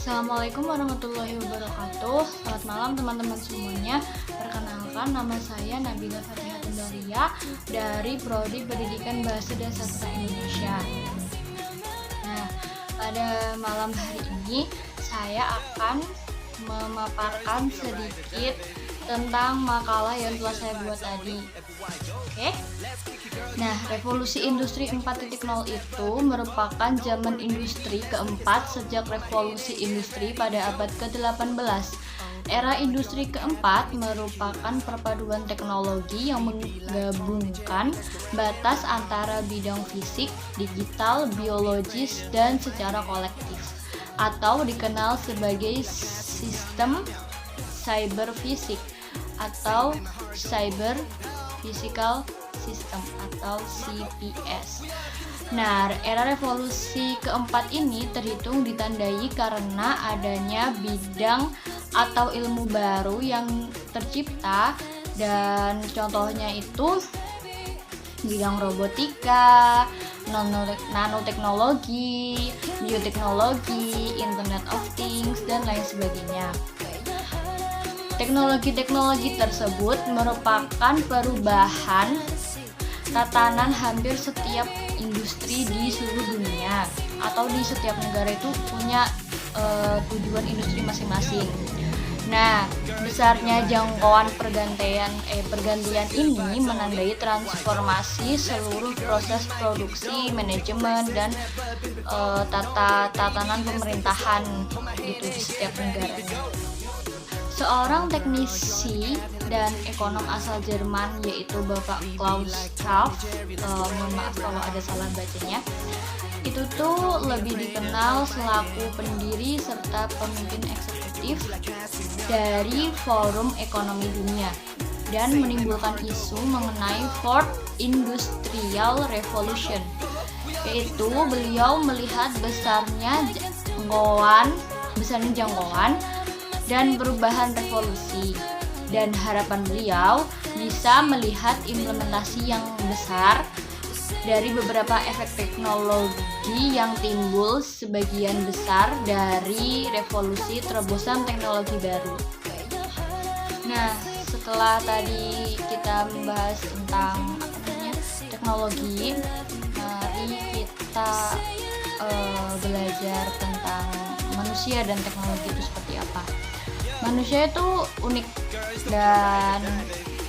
Assalamualaikum warahmatullahi wabarakatuh. Selamat malam teman-teman semuanya. Perkenalkan, nama saya Nabila Fathihatun Doria dari Prodi Pendidikan Bahasa dan Sastra Indonesia. Nah, pada malam hari ini saya akan memaparkan sedikit tentang makalah yang telah saya buat tadi. Oke? Nah, revolusi industri 4.0 itu merupakan zaman industri keempat sejak revolusi industri pada abad ke-18. Era industri keempat merupakan perpaduan teknologi yang menggabungkan batas antara bidang fisik, digital, biologis, dan secara kolektif, atau dikenal sebagai sistem cyber fisik atau cyber physical system atau CPS. Nah, era revolusi keempat ini terhitung ditandai karena adanya bidang atau ilmu baru yang tercipta, dan contohnya itu bidang robotika, nanoteknologi, bioteknologi, Internet of Things, dan lain sebagainya. Teknologi-teknologi tersebut merupakan perubahan tatanan hampir setiap industri di seluruh dunia, atau di setiap negara itu punya tujuan industri masing-masing. Nah, besarnya jangkauan pergantian ini menandai transformasi seluruh proses produksi, manajemen, dan tatanan pemerintahan gitu di setiap negaranya. Seorang teknisi dan ekonom asal Jerman, yaitu Bapak Klaus Schwab, mohon maaf kalau ada salah bacanya, itu tuh lebih dikenal selaku pendiri serta pemimpin eksekutif dari Forum Ekonomi Dunia, dan menimbulkan isu mengenai Fourth Industrial Revolution, yaitu beliau melihat besarnya jangkauan dan perubahan revolusi, dan harapan beliau bisa melihat implementasi yang besar dari beberapa efek teknologi yang timbul sebagian besar dari revolusi terobosan teknologi baru. Nah, setelah tadi kita membahas tentang teknologi, mari kita belajar tentang manusia dan teknologi itu seperti apa. Manusia itu unik, dan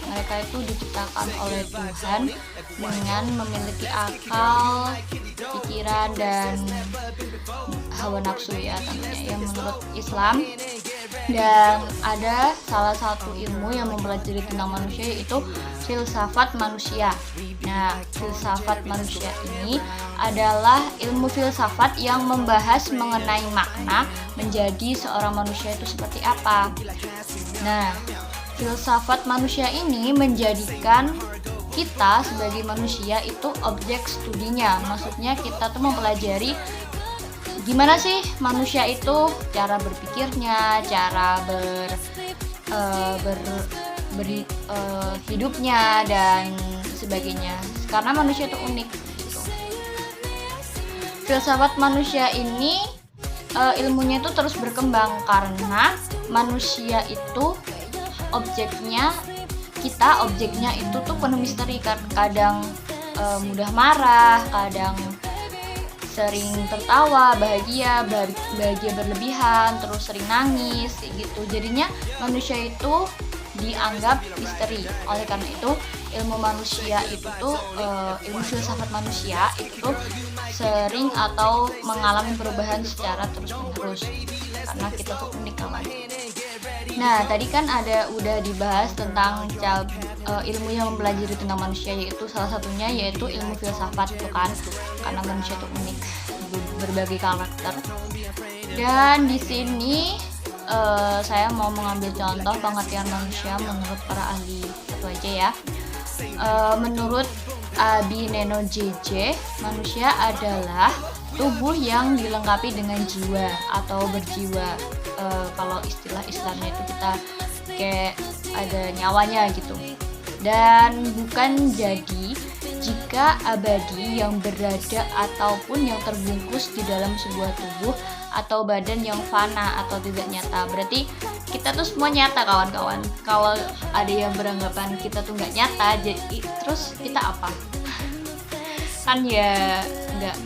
mereka itu diciptakan oleh Tuhan dengan memiliki akal, pikiran, dan hawa nafsu ya tentunya, yang menurut Islam. Dan ada salah satu ilmu yang mempelajari tentang manusia, yaitu filsafat manusia. Nah, filsafat manusia ini adalah ilmu filsafat yang membahas mengenai makna menjadi seorang manusia itu seperti apa. Nah, filsafat manusia ini menjadikan kita sebagai manusia itu objek studinya. Maksudnya kita tuh mempelajari gimana sih manusia itu cara berpikirnya, cara hidupnya, dan sebagainya. Karena manusia itu unik gitu. Filsafat manusia ini ilmunya itu terus berkembang karena manusia itu objeknya itu tuh penuh misteri. Kadang mudah marah, kadang sering tertawa, bahagia berlebihan, terus sering nangis gitu. Jadinya manusia itu dianggap misteri. Oleh karena itu ilmu manusia itu tuh ilmu filsafat manusia itu tuh sering atau mengalami perubahan secara terus-menerus karena kita tuh unik namanya. Nah, tadi kan udah dibahas tentang ilmu yang mempelajari tentang manusia, yaitu salah satunya yaitu ilmu filsafat itu kan, karena manusia itu unik, berbagai karakter. Dan di sini saya mau mengambil contoh pengertian manusia menurut para ahli. Itu aja ya. Menurut Abineno JJ, manusia adalah tubuh yang dilengkapi dengan jiwa atau berjiwa. Kalau istilah Islamnya itu kita kayak ada nyawanya gitu, dan bukan jadi jika abadi yang berada ataupun yang terbungkus di dalam sebuah tubuh atau badan yang fana atau tidak nyata. Berarti kita tuh semua nyata, kawan-kawan. Kalau ada yang beranggapan kita tuh nggak nyata, jadi terus kita apa? Kan ya nggak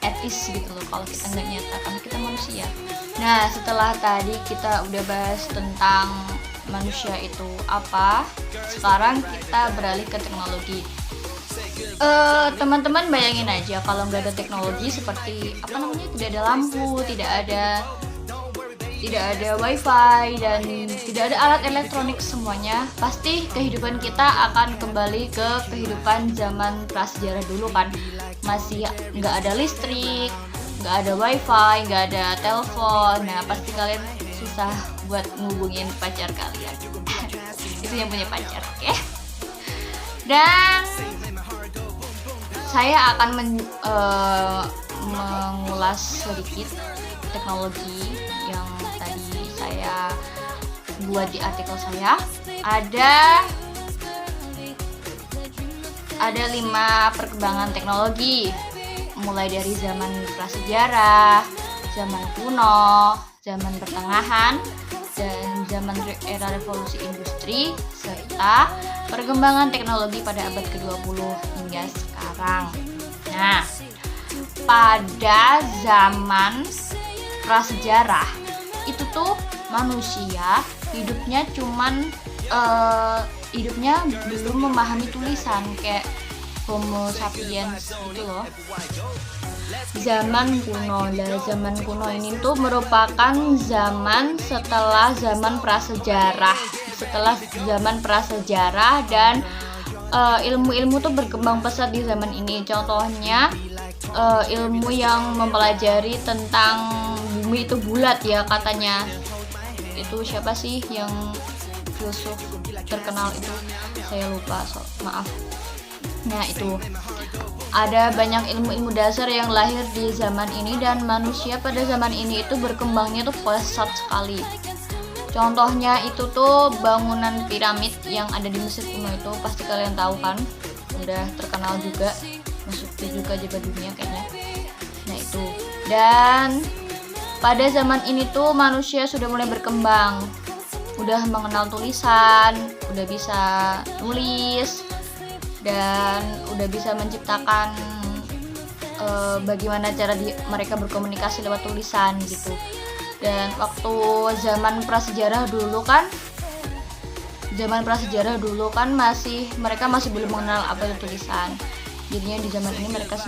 etis gitu loh kalau kita nggak nyata, karena kita manusia. Nah, setelah tadi kita udah bahas tentang manusia itu apa, sekarang kita beralih ke teknologi. Teman-teman bayangin aja kalau nggak ada teknologi, seperti apa namanya, tidak ada lampu, tidak ada wifi, dan tidak ada alat elektronik, semuanya pasti kehidupan kita akan kembali ke kehidupan zaman prasejarah dulu kan. Masih nggak ada listrik, nggak ada wifi, nggak ada telepon. Nah, pasti kalian susah buat ngubungin pacar kalian. Itu yang punya pacar, oke? Dan saya akan mengulas sedikit teknologi yang tadi saya buat di artikel saya. Ada 5 perkembangan teknologi, mulai dari zaman prasejarah, zaman kuno, zaman pertengahan, dan zaman era revolusi industri, serta perkembangan teknologi pada abad ke-20 hingga sekarang. Nah, pada zaman prasejarah itu tuh manusia hidupnya belum memahami tulisan kayak Homo sapiens gitu loh. Zaman kuno ini tuh merupakan zaman setelah zaman prasejarah, dan ilmu-ilmu tuh berkembang pesat di zaman ini. Contohnya ilmu yang mempelajari tentang bumi itu bulat ya katanya. Itu siapa sih yang filsuf terkenal itu? Saya lupa, maaf. Nah, itu ada banyak ilmu-ilmu dasar yang lahir di zaman ini, dan manusia pada zaman ini itu berkembangnya tuh pesat sekali. Contohnya itu tuh bangunan piramid yang ada di Mesir kuno, itu pasti kalian tahu kan, udah terkenal juga, masuk juga jabat dunia kayaknya. Nah, itu. Dan pada zaman ini tuh manusia sudah mulai berkembang, udah mengenal tulisan, udah bisa nulis, dan udah bisa menciptakan bagaimana cara mereka berkomunikasi lewat tulisan gitu. Dan waktu zaman prasejarah dulu kan mereka masih belum mengenal apa itu tulisan. Jadinya di zaman ini mereka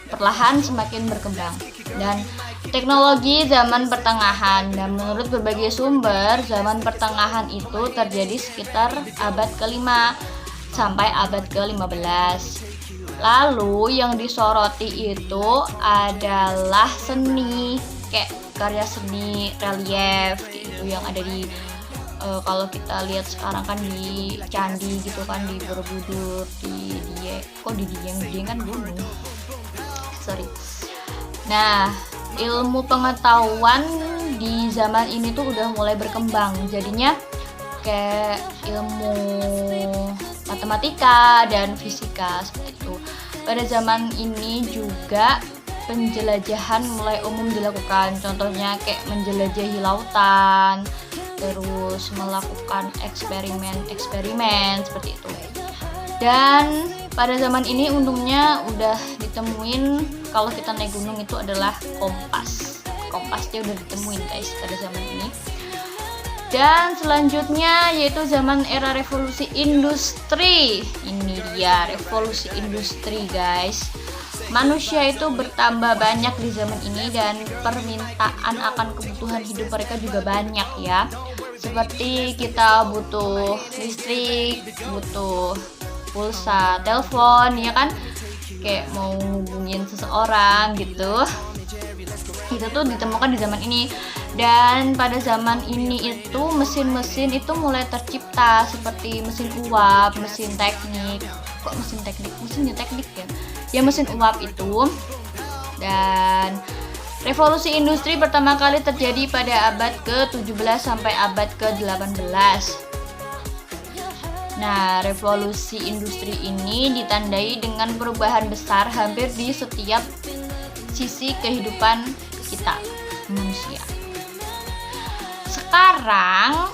perlahan semakin berkembang. Dan teknologi zaman pertengahan, dan menurut berbagai sumber, zaman pertengahan itu terjadi sekitar abad ke-5 sampai abad ke-15. Lalu yang disoroti itu adalah seni, kayak karya seni relief gitu, yang ada di kalau kita lihat sekarang kan di candi gitu kan, di Borobudur, di Dieng kan gunung. Nah, ilmu pengetahuan di zaman ini tuh udah mulai berkembang, jadinya kayak ilmu matematika dan fisika seperti itu. Pada zaman ini juga penjelajahan mulai umum dilakukan, contohnya kayak menjelajahi lautan, terus melakukan eksperimen seperti itu. Dan pada zaman ini untungnya udah ditemuin kalau kita naik gunung itu adalah kompasnya udah ditemuin guys pada zaman ini. Dan selanjutnya yaitu zaman era revolusi industri. Ini dia revolusi industri guys. Manusia itu bertambah banyak di zaman ini, dan permintaan akan kebutuhan hidup mereka juga banyak ya. Seperti kita butuh listrik, butuh pulsa, telepon, ya kan? Kayak mau hubungin seseorang gitu. Itu tuh ditemukan di zaman ini. Dan pada zaman ini itu mesin-mesin itu mulai tercipta, seperti mesin uap, mesin teknik. Kok mesin teknik? Mesinnya teknik ya? Ya, mesin uap itu. Dan revolusi industri pertama kali terjadi pada abad ke-17 sampai abad ke-18. Nah, revolusi industri ini ditandai dengan perubahan besar hampir di setiap sisi kehidupan kita manusia. Sekarang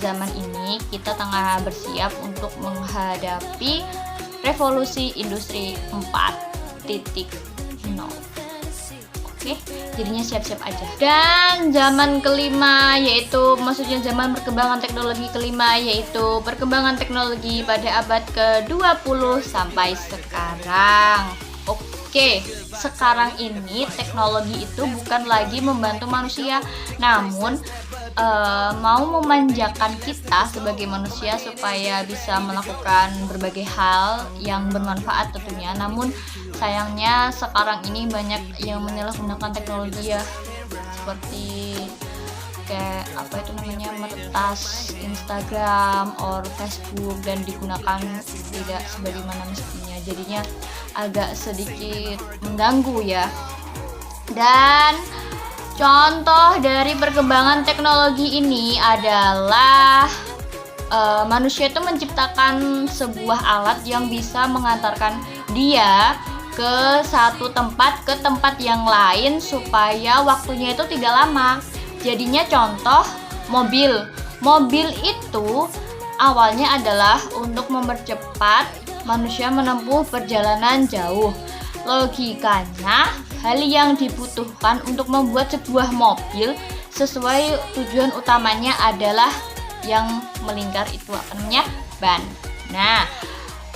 zaman ini kita tengah bersiap untuk menghadapi revolusi industri 4.0. Oke, jadinya siap-siap aja. Dan zaman kelima yaitu maksudnya zaman perkembangan teknologi kelima yaitu perkembangan teknologi pada abad ke-20 sampai sekarang. Oke, sekarang ini teknologi itu bukan lagi membantu manusia, namun mau memanjakan kita sebagai manusia supaya bisa melakukan berbagai hal yang bermanfaat tentunya. Namun sayangnya sekarang ini banyak yang menyalahgunakan teknologi ya, seperti kayak apa itu namanya, meretas Instagram or Facebook dan digunakan tidak sebagaimana mestinya, jadinya agak sedikit mengganggu ya. Dan contoh dari perkembangan teknologi ini adalah manusia itu menciptakan sebuah alat yang bisa mengantarkan dia ke satu tempat ke tempat yang lain supaya waktunya itu tidak lama. Jadinya contoh mobil. Mobil itu awalnya adalah untuk mempercepat manusia menempuh perjalanan jauh. Logikanya, hal yang dibutuhkan untuk membuat sebuah mobil sesuai tujuan utamanya adalah yang melingkar itu namanya ban. Nah,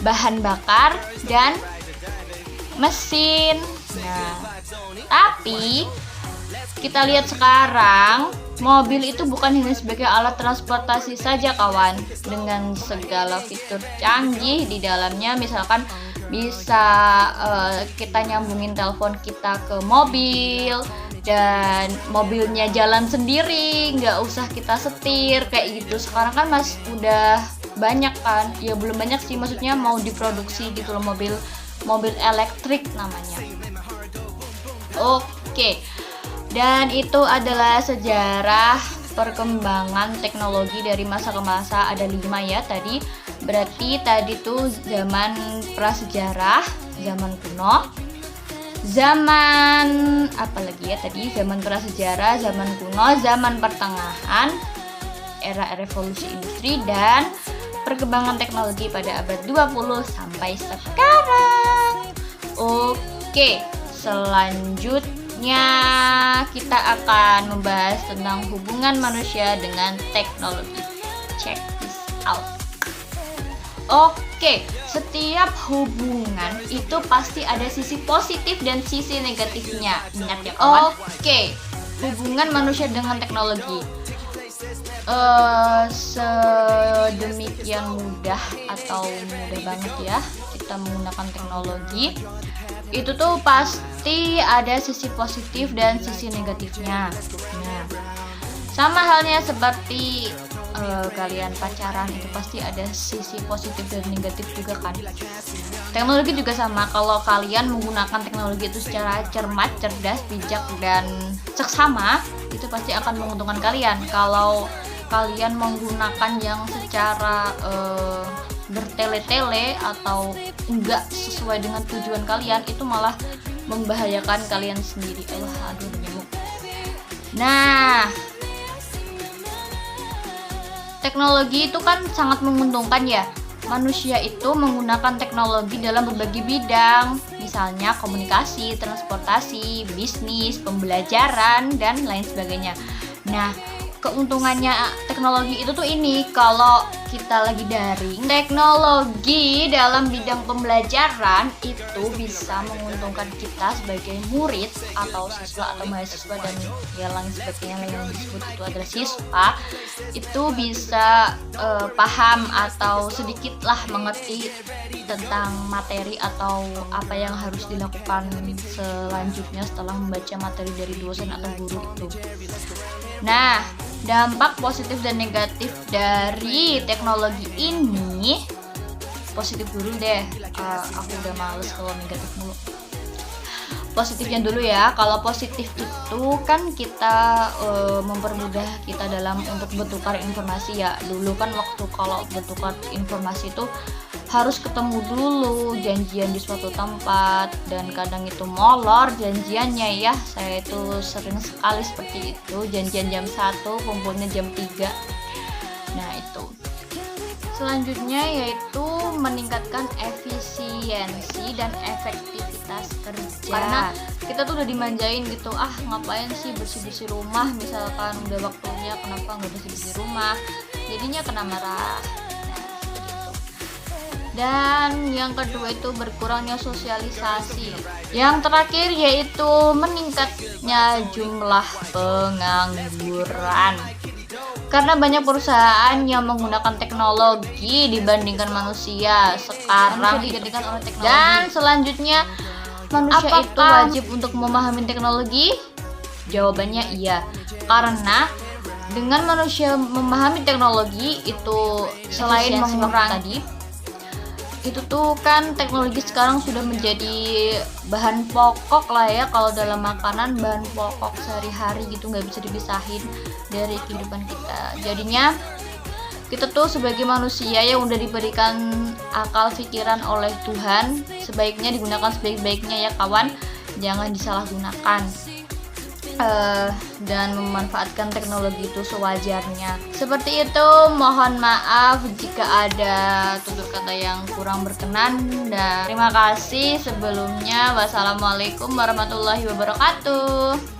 bahan bakar dan mesin. Nah, tapi kita lihat sekarang mobil itu bukan hanya sebagai alat transportasi saja kawan, dengan segala fitur canggih di dalamnya. Misalkan bisa kita nyambungin telepon kita ke mobil dan mobilnya jalan sendiri, nggak usah kita setir kayak gitu. Sekarang kan udah banyak kan, ya belum banyak sih, maksudnya mau diproduksi gitu loh, mobil elektrik namanya. Oke, dan itu adalah sejarah perkembangan teknologi dari masa ke masa. Ada 5 ya tadi. Berarti tadi tuh zaman prasejarah, zaman kuno, zaman apa lagi ya tadi? Zaman prasejarah, zaman kuno, zaman pertengahan, era revolusi industri, dan perkembangan teknologi pada abad 20 sampai sekarang. Oke, selanjutnya kita akan membahas tentang hubungan manusia dengan teknologi. Check this out. Oke, setiap hubungan itu pasti ada sisi positif dan sisi negatifnya. Ingat ya kawan? Oke, hubungan manusia dengan teknologi. Sedemikian mudah atau mudah banget ya kita menggunakan teknologi. Itu tuh pasti ada sisi positif dan sisi negatifnya. Nah, sama halnya seperti kalian pacaran, itu pasti ada sisi positif dan negatif juga kan. Teknologi juga sama, kalau kalian menggunakan teknologi itu secara cermat, cerdas, bijak, dan seksama, itu pasti akan menguntungkan kalian. Kalau kalian menggunakan yang secara bertele-tele atau enggak sesuai dengan tujuan kalian, itu malah membahayakan kalian sendiri. Aduh nyamuk. Nah, teknologi itu kan sangat menguntungkan ya. Manusia itu menggunakan teknologi dalam berbagai bidang, misalnya komunikasi, transportasi, bisnis, pembelajaran, dan lain sebagainya. Nah, keuntungannya teknologi itu tuh ini, kalau kita lagi daring, teknologi dalam bidang pembelajaran itu bisa menguntungkan kita sebagai murid atau siswa atau mahasiswa dan ya lain sebagainya yang disebut itu adalah siswa, itu bisa paham atau sedikitlah mengerti tentang materi atau apa yang harus dilakukan selanjutnya setelah membaca materi dari dosen atau guru itu. Nah, dampak positif dan negatif dari teknologi ini, positif dulu deh, aku udah males kalau negatif mulu. positifnya dulu ya. Kalau positif itu kan kita mempermudah kita dalam untuk bertukar informasi ya. Dulu kan waktu kalau bertukar informasi itu harus ketemu dulu, janjian di suatu tempat, dan kadang itu molor janjiannya ya. Saya itu sering sekali seperti itu, janjian jam 1 kumpulnya jam 3. Nah itu. Selanjutnya yaitu meningkatkan efisiensi dan efektivitas kerja. Karena kita tuh udah dimanjain gitu, ngapain sih bersih-bersih rumah, misalkan udah waktunya kenapa nggak bersih-bersih rumah, jadinya kena marah. Dan yang kedua itu berkurangnya sosialisasi. Yang terakhir yaitu meningkatnya jumlah pengangguran. Karena banyak perusahaan yang menggunakan teknologi dibandingkan manusia sekarang dijadikan oleh teknologi. Dan selanjutnya, manusia itu wajib untuk memahami teknologi? Jawabannya iya. Karena dengan manusia memahami teknologi itu selain mengurangi itu tuh kan teknologi sekarang sudah menjadi bahan pokok lah ya, kalau dalam makanan bahan pokok sehari-hari gitu, nggak bisa dipisahin dari kehidupan kita. Jadinya kita tuh sebagai manusia yang udah diberikan akal pikiran oleh Tuhan, sebaiknya digunakan sebaik-baiknya ya kawan, jangan disalahgunakan. Dan memanfaatkan teknologi itu sewajarnya. Seperti itu, mohon maaf jika ada tutur kata yang kurang berkenan, dan terima kasih sebelumnya. Wassalamualaikum warahmatullahi wabarakatuh.